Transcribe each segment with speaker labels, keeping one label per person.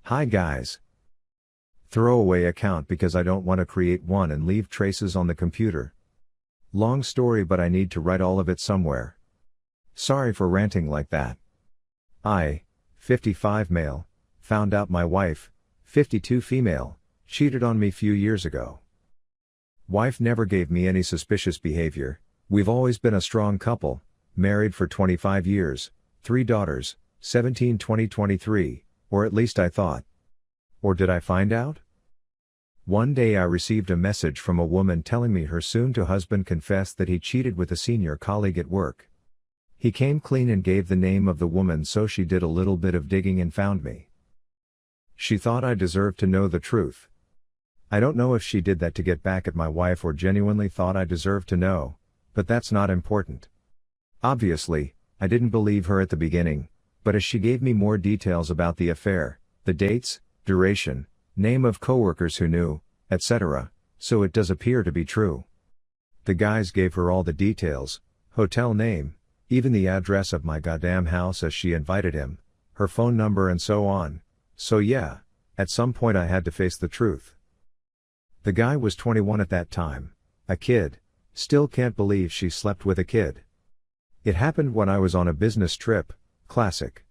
Speaker 1: Hi guys. Throwaway account because I don't want to create one and leave traces on the computer. Long story, but I need to write all of it somewhere. Sorry for ranting like that. I, 55 male, found out my wife, 52 female, cheated on me few years ago. Wife never gave me any suspicious behavior. We've always been a strong couple, married for 25 years, 3 daughters, 17, 20, 23, or at least I thought. Or did I find out? One day I received a message from a woman telling me her soon-to-husband confessed that he cheated with a senior colleague at work. He came clean and gave the name of the woman, so she did a little bit of digging and found me. She thought I deserved to know the truth. I don't know if she did that to get back at my wife or genuinely thought I deserved to know, but that's not important. Obviously, I didn't believe her at the beginning, but as she gave me more details about the affair, the dates, duration, name of coworkers who knew, etc., so it does appear to be true. The guys gave her all the details, hotel name, even the address of my goddamn house as she invited him, her phone number and so on, so yeah, at some point I had to face the truth. The guy was 21 at that time, a kid, still can't believe she slept with a kid. It happened when I was on a business trip, classic.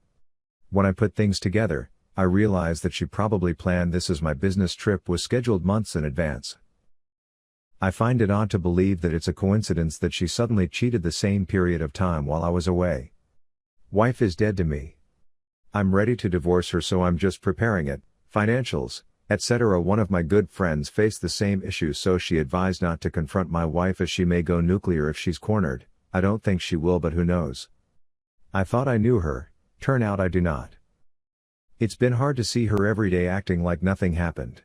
Speaker 1: When I put things together, I realized that she probably planned this as my business trip was scheduled months in advance. I find it odd to believe that it's a coincidence that she suddenly cheated the same period of time while I was away. Wife is dead to me. I'm ready to divorce her, so I'm just preparing it, financials, etc. One of my good friends faced the same issue, so she advised not to confront my wife as she may go nuclear if she's cornered. I don't think she will, but who knows. I thought I knew her, turn out I do not. It's been hard to see her every day acting like nothing happened.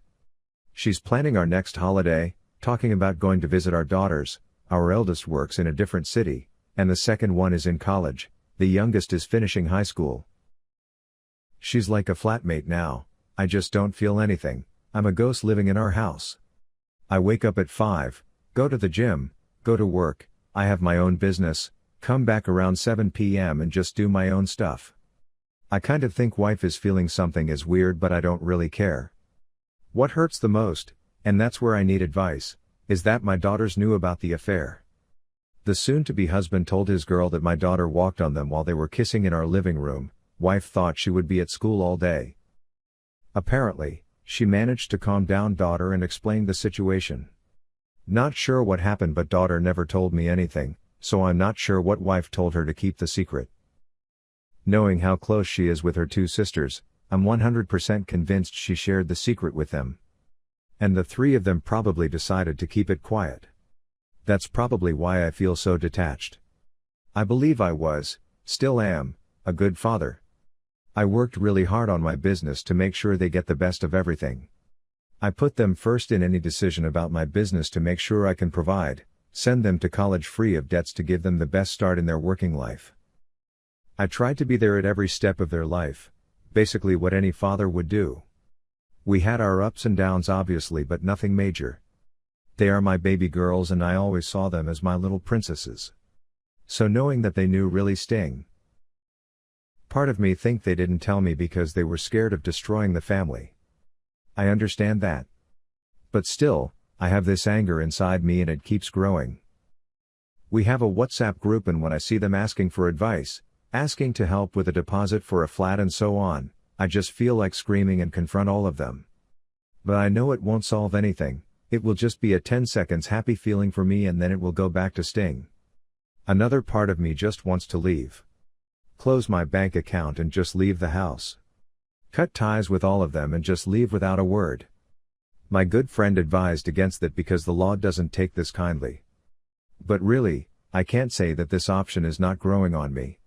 Speaker 1: She's planning our next holiday, talking about going to visit our daughters. Our eldest works in a different city, and the second one is in college, the youngest is finishing high school. She's like a flatmate now. I just don't feel anything. I'm a ghost living in our house. I wake up at 5, go to the gym, go to work, I have my own business, come back around 7 p.m. and just do my own stuff. I kind of think wife is feeling something is weird, but I don't really care. What hurts the most, and that's where I need advice, is that my daughters knew about the affair. The soon-to-be husband told his girl that my daughter walked on them while they were kissing in our living room. Wife thought she would be at school all day. Apparently, she managed to calm down daughter and explain the situation. Not sure what happened, but daughter never told me anything, so I'm not sure what wife told her to keep the secret. Knowing how close she is with her 2 sisters, I'm 100% convinced she shared the secret with them. And the 3 of them probably decided to keep it quiet. That's probably why I feel so detached. I believe I was, still am, a good father. I worked really hard on my business to make sure they get the best of everything. I put them first in any decision about my business to make sure I can provide, send them to college free of debts to give them the best start in their working life. I tried to be there at every step of their life, basically what any father would do. We had our ups and downs obviously, but nothing major. They are my baby girls and I always saw them as my little princesses. So knowing that they knew really sting. Part of me think they didn't tell me because they were scared of destroying the family. I understand that. But still, I have this anger inside me and it keeps growing. We have a WhatsApp group, and when I see them asking for advice, asking to help with a deposit for a flat and so on, I just feel like screaming and confront all of them. But I know it won't solve anything, it will just be a 10 seconds happy feeling for me and then it will go back to sting. Another part of me just wants to leave. Close my bank account and just leave the house. Cut ties with all of them and just leave without a word. My good friend advised against that because the law doesn't take this kindly. But really, I can't say that this option is not growing on me.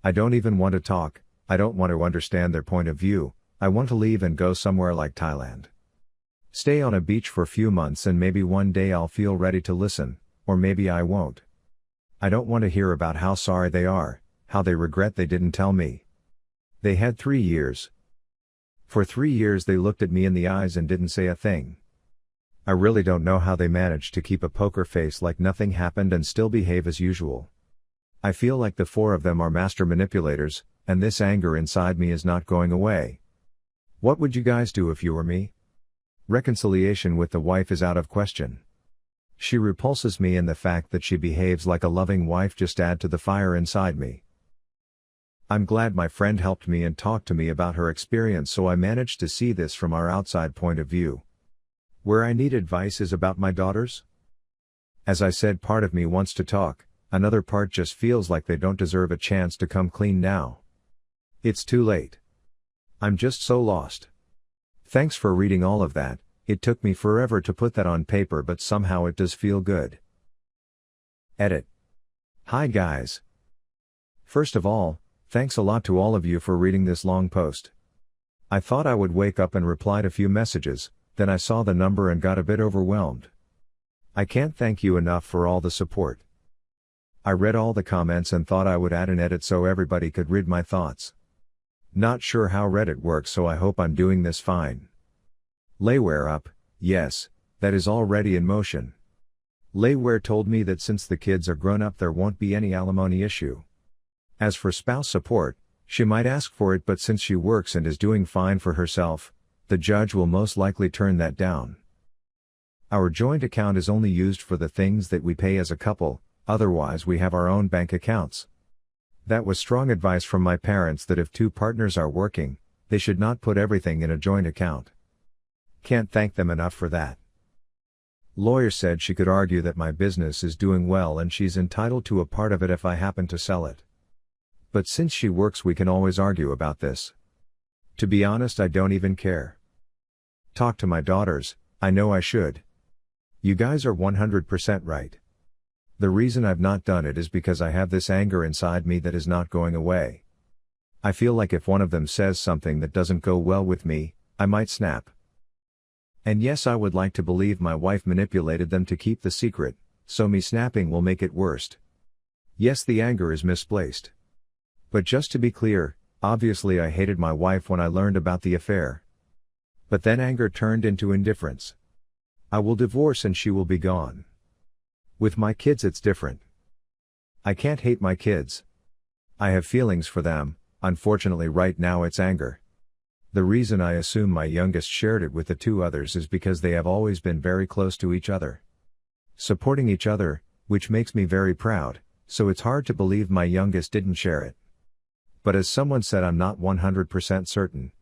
Speaker 1: I don't even want to talk, I don't want to understand their point of view, I want to leave and go somewhere like Thailand. Stay on a beach for a few months and maybe one day I'll feel ready to listen, or maybe I won't. I don't want to hear about how sorry they are, how they regret they didn't tell me. They had 3 years. For 3 years they looked at me in the eyes and didn't say a thing. I really don't know how they managed to keep a poker face like nothing happened and still behave as usual. I feel like the 4 of them are master manipulators, and this anger inside me is not going away. What would you guys do if you were me? Reconciliation with the wife is out of question. She repulses me, and the fact that she behaves like a loving wife just add to the fire inside me. I'm glad my friend helped me and talked to me about her experience, so I managed to see this from our outside point of view. Where I need advice is about my daughters. As I said, part of me wants to talk, another part just feels like they don't deserve a chance to come clean now. It's too late. I'm just so lost. Thanks for reading all of that. It took me forever to put that on paper, but somehow it does feel good. Edit. Hi guys. First of all, thanks a lot to all of you for reading this long post. I thought I would wake up and reply to few messages, then I saw the number and got a bit overwhelmed. I can't thank you enough for all the support. I read all the comments and thought I would add an edit so everybody could read my thoughts. Not sure how Reddit works, so I hope I'm doing this fine. Layware up, yes, that is already in motion. Layware told me that since the kids are grown up there won't be any alimony issue. As for spouse support, she might ask for it, but since she works and is doing fine for herself, the judge will most likely turn that down. Our joint account is only used for the things that we pay as a couple, otherwise we have our own bank accounts. That was strong advice from my parents that if two partners are working, they should not put everything in a joint account. Can't thank them enough for that. Lawyer said she could argue that my business is doing well and she's entitled to a part of it if I happen to sell it. But since she works, we can always argue about this. To be honest, I don't even care. Talk to my daughters, I know I should. You guys are 100% right. The reason I've not done it is because I have this anger inside me that is not going away. I feel like if one of them says something that doesn't go well with me, I might snap. And yes, I would like to believe my wife manipulated them to keep the secret, so me snapping will make it worse. Yes, the anger is misplaced. But just to be clear, obviously I hated my wife when I learned about the affair. But then anger turned into indifference. I will divorce and she will be gone. With my kids it's different. I can't hate my kids. I have feelings for them, unfortunately right now it's anger. The reason I assume my youngest shared it with the two others is because they have always been very close to each other. Supporting each other, which makes me very proud, so it's hard to believe my youngest didn't share it. But as someone said, I'm not 100% certain.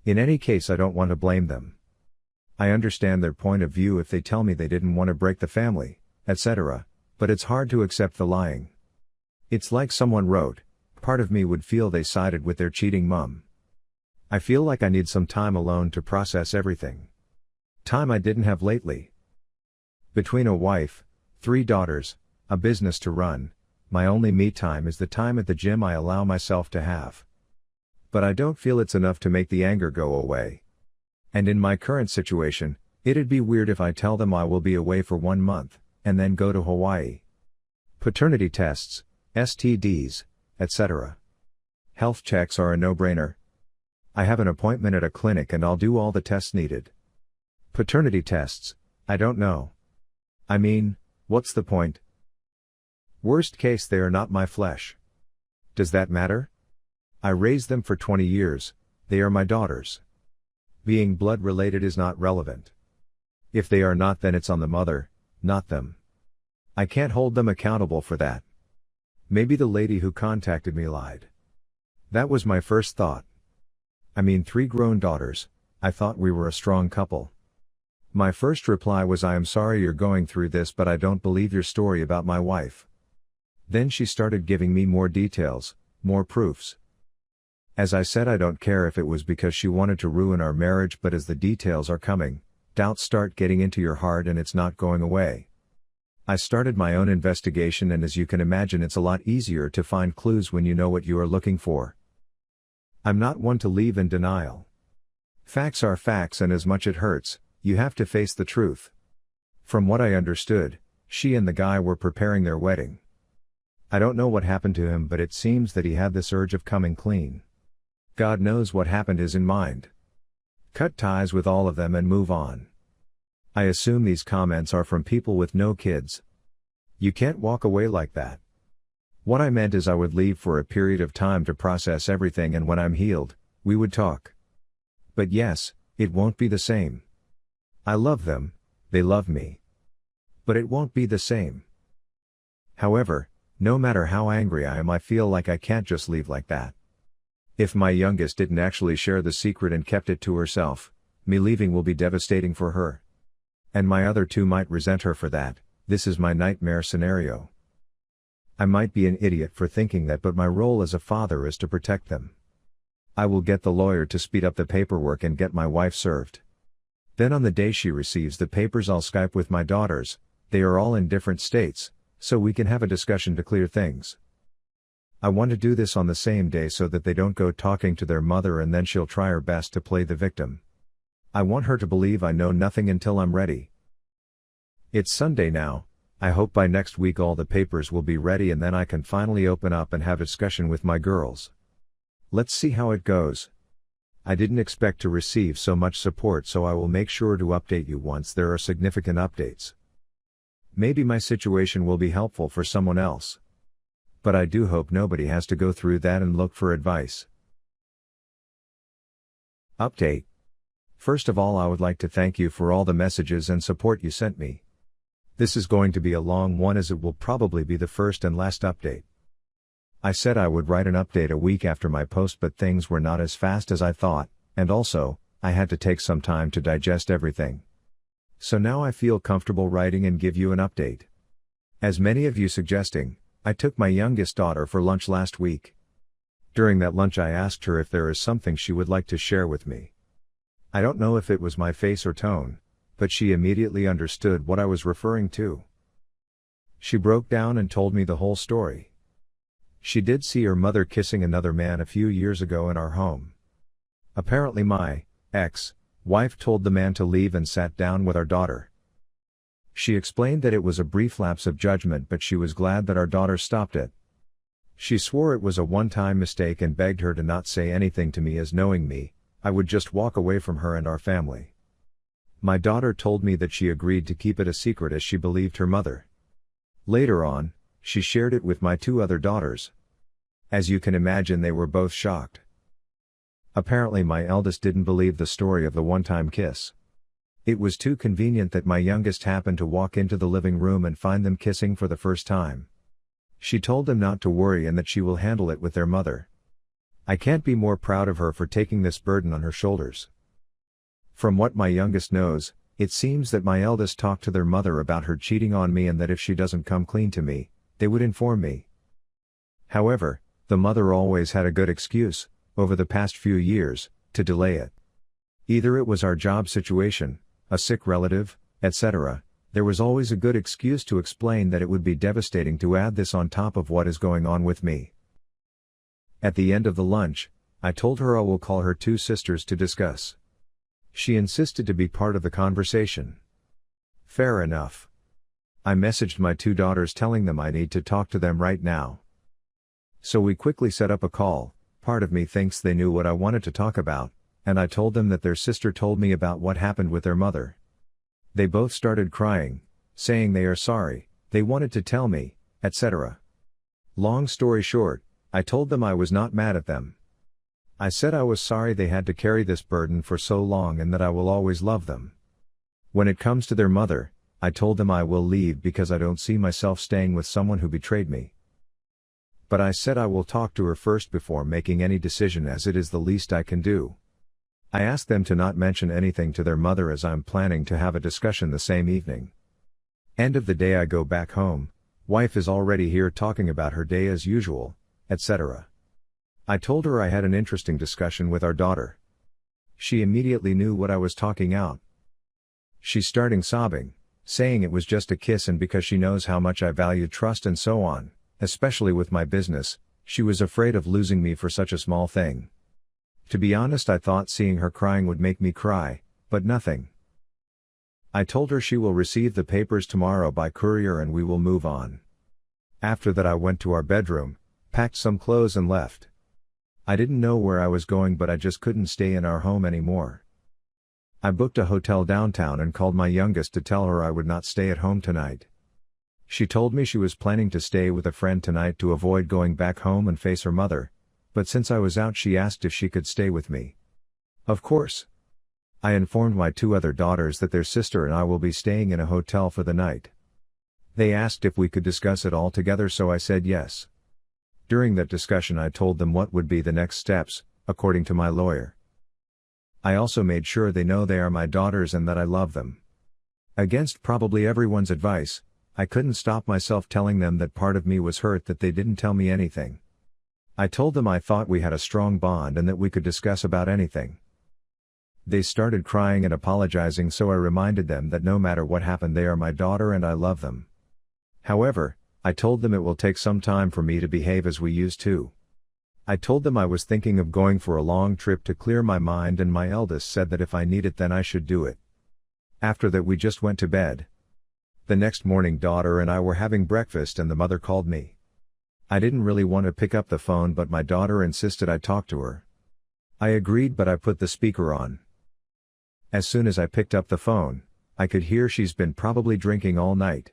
Speaker 1: In any case, I don't want to blame them. I understand their point of view if they tell me they didn't want to break the family, etc., but it's hard to accept the lying. It's like someone wrote, part of me would feel they sided with their cheating mom. I feel like I need some time alone to process everything. Time I didn't have lately. Between a wife, 3 daughters, a business to run, my only me time is the time at the gym I allow myself to have. But I don't feel it's enough to make the anger go away. And in my current situation, it'd be weird if I tell them I will be away for 1 month, and then go to Hawaii. Paternity tests, STDs, etc. Health checks are a no-brainer. I have an appointment at a clinic and I'll do all the tests needed. Paternity tests, I don't know. I mean, what's the point? Worst case, they are not my flesh. Does that matter? I raised them for 20 years, they are my daughters. Being blood related is not relevant. If they are not, then it's on the mother, not them. I can't hold them accountable for that. Maybe the lady who contacted me lied. That was my first thought. I mean, 3 grown daughters, I thought we were a strong couple. My first reply was, I am sorry you're going through this, but I don't believe your story about my wife. Then she started giving me more details, more proofs. As I said, I don't care if it was because she wanted to ruin our marriage, but as the details are coming, doubts start getting into your heart and it's not going away. I started my own investigation, and as you can imagine, it's a lot easier to find clues when you know what you are looking for. I'm not one to leave in denial. Facts are facts, and as much it hurts, you have to face the truth. From what I understood, she and the guy were preparing their wedding. I don't know what happened to him, but it seems that he had this urge of coming clean. God knows what happened is in mind. Cut ties with all of them and move on. I assume these comments are from people with no kids. You can't walk away like that. What I meant is I would leave for a period of time to process everything, and when I'm healed, we would talk. But yes, it won't be the same. I love them, they love me. But it won't be the same. However, no matter how angry I am, I feel like I can't just leave like that. If my youngest didn't actually share the secret and kept it to herself, me leaving will be devastating for her. And my other two might resent her for that. This is my nightmare scenario. I might be an idiot for thinking that, but my role as a father is to protect them. I will get the lawyer to speed up the paperwork and get my wife served. Then on the day she receives the papers, I'll Skype with my daughters. They are all in different states, so we can have a discussion to clear things. I want to do this on the same day so that they don't go talking to their mother and then she'll try her best to play the victim. I want her to believe I know nothing until I'm ready. It's Sunday now. I hope by next week all the papers will be ready and then I can finally open up and have a discussion with my girls. Let's see how it goes. I didn't expect to receive so much support, so I will make sure to update you once there are significant updates. Maybe my situation will be helpful for someone else. But I do hope nobody has to go through that and look for advice. Update. First of all, I would like to thank you for all the messages and support you sent me. This is going to be a long one as it will probably be the first and last update. I said I would write an update a week after my post, but things were not as fast as I thought, and also, I had to take some time to digest everything. So now I feel comfortable writing and give you an update. As many of you suggesting, I took my youngest daughter for lunch last week. During that lunch I asked her if there is something she would like to share with me. I don't know if it was my face or tone, but she immediately understood what I was referring to. She broke down and told me the whole story. She did see her mother kissing another man a few years ago in our home. Apparently my ex-wife told the man to leave and sat down with our daughter. She explained that it was a brief lapse of judgment, but she was glad that our daughter stopped it. She swore it was a one-time mistake and begged her to not say anything to me, as knowing me, I would just walk away from her and our family. My daughter told me that she agreed to keep it a secret as she believed her mother. Later on, she shared it with my two other daughters. As you can imagine, they were both shocked. Apparently my eldest didn't believe the story of the one-time kiss. It was too convenient that my youngest happened to walk into the living room and find them kissing for the first time. She told them not to worry and that she will handle it with their mother. I can't be more proud of her for taking this burden on her shoulders. From what my youngest knows, it seems that my eldest talked to their mother about her cheating on me and that if she doesn't come clean to me, they would inform me. However, the mother always had a good excuse, over the past few years, to delay it. Either it was our job situation, a sick relative, etc. There was always a good excuse to explain that it would be devastating to add this on top of what is going on with me. At the end of the lunch, I told her I will call her two sisters to discuss. She insisted to be part of the conversation. Fair enough. I messaged my two daughters telling them I need to talk to them right now. So we quickly set up a call. Part of me thinks they knew what I wanted to talk about, and I told them that their sister told me about what happened with their mother. They both started crying, saying they are sorry, they wanted to tell me, etc. Long story short, I told them I was not mad at them. I said I was sorry they had to carry this burden for so long and that I will always love them. When it comes to their mother, I told them I will leave because I don't see myself staying with someone who betrayed me. But I said I will talk to her first before making any decision, as it is the least I can do. I asked them to not mention anything to their mother as I'm planning to have a discussion the same evening. End of the day I go back home, wife is already here talking about her day as usual, etc. I told her I had an interesting discussion with our daughter. She immediately knew what I was talking out. She's starting sobbing, saying it was just a kiss and because she knows how much I value trust and so on, especially with my business, she was afraid of losing me for such a small thing. To be honest, I thought seeing her crying would make me cry, but nothing. I told her she will receive the papers tomorrow by courier and we will move on. After that I went to our bedroom, packed some clothes and left. I didn't know where I was going, but I just couldn't stay in our home anymore. I booked a hotel downtown and called my youngest to tell her I would not stay at home tonight. She told me she was planning to stay with a friend tonight to avoid going back home and face her mother, but since I was out she asked if she could stay with me. Of course. I informed my two other daughters that their sister and I will be staying in a hotel for the night. They asked if we could discuss it all together, so I said yes. During that discussion I told them what would be the next steps, according to my lawyer. I also made sure they know they are my daughters and that I love them. Against probably everyone's advice, I couldn't stop myself telling them that part of me was hurt that they didn't tell me anything. I told them I thought we had a strong bond and that we could discuss about anything. They started crying and apologizing, so I reminded them that no matter what happened they are my daughter and I love them. However, I told them it will take some time for me to behave as we used to. I told them I was thinking of going for a long trip to clear my mind, and my eldest said that if I need it then I should do it. After that we just went to bed. The next morning daughter and I were having breakfast and the mother called me. I didn't really want to pick up the phone, but my daughter insisted I talk to her. I agreed, but I put the speaker on. As soon as I picked up the phone, I could hear she's been probably drinking all night.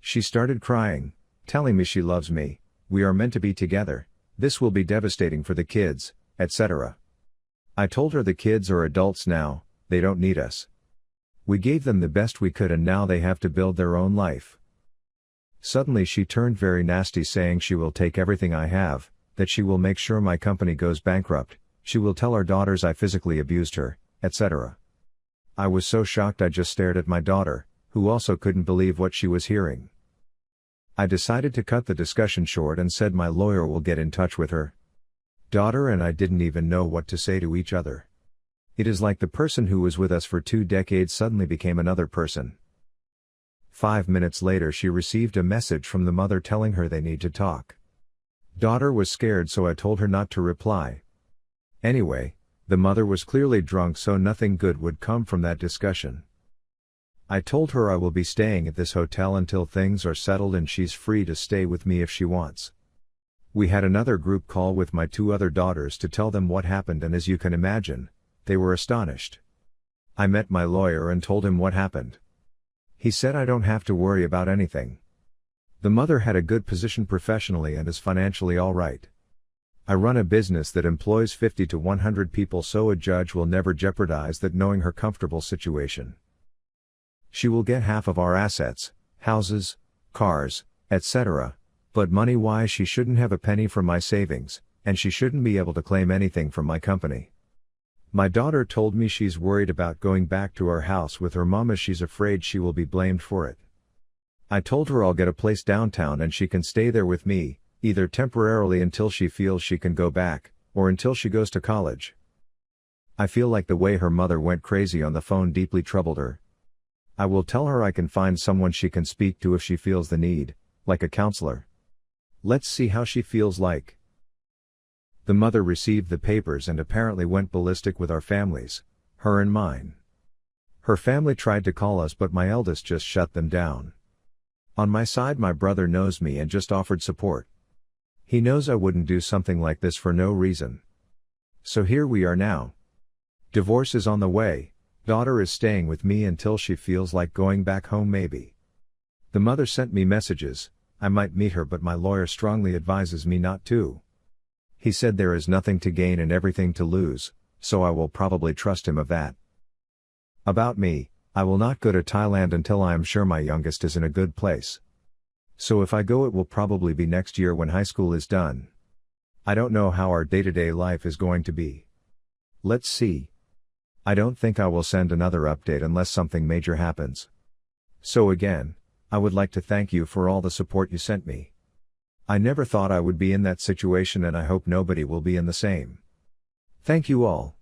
Speaker 1: She started crying, telling me she loves me, we are meant to be together, this will be devastating for the kids, etc. I told her the kids are adults now, they don't need us. We gave them the best we could and now they have to build their own life. Suddenly she turned very nasty, saying she will take everything I have, that she will make sure my company goes bankrupt, she will tell our daughters I physically abused her, etc. I was so shocked I just stared at my daughter, who also couldn't believe what she was hearing. I decided to cut the discussion short and said my lawyer will get in touch with her. Daughter and I didn't even know what to say to each other. It is like the person who was with us for 2 decades suddenly became another person. 5 minutes later she received a message from the mother telling her they need to talk. Daughter was scared, so I told her not to reply. Anyway, the mother was clearly drunk, so nothing good would come from that discussion. I told her I will be staying at this hotel until things are settled and she's free to stay with me if she wants. We had another group call with my 2 other daughters to tell them what happened, and as you can imagine, they were astonished. I met my lawyer and told him what happened. He said I don't have to worry about anything. The mother had a good position professionally and is financially all right. I run a business that employs 50 to 100 people, so a judge will never jeopardize that, knowing her comfortable situation. She will get half of our assets, houses, cars, etc., but money-wise she shouldn't have a penny from my savings, and she shouldn't be able to claim anything from my company. My daughter told me she's worried about going back to our house with her mom as she's afraid she will be blamed for it. I told her I'll get a place downtown and she can stay there with me, either temporarily until she feels she can go back, or until she goes to college. I feel like the way her mother went crazy on the phone deeply troubled her. I will tell her I can find someone she can speak to if she feels the need, like a counselor. Let's see how she feels like. The mother received the papers and apparently went ballistic with our families, her and mine. Her family tried to call us, but my eldest just shut them down. On my side, my brother knows me and just offered support. He knows I wouldn't do something like this for no reason. So here we are now. Divorce is on the way, daughter is staying with me until she feels like going back home maybe. The mother sent me messages, I might meet her, but my lawyer strongly advises me not to. He said there is nothing to gain and everything to lose, so I will probably trust him of that. About me, I will not go to Thailand until I am sure my youngest is in a good place. So if I go, it will probably be next year when high school is done. I don't know how our day-to-day life is going to be. Let's see. I don't think I will send another update unless something major happens. So again, I would like to thank you for all the support you sent me. I never thought I would be in that situation, and I hope nobody will be in the same. Thank you all.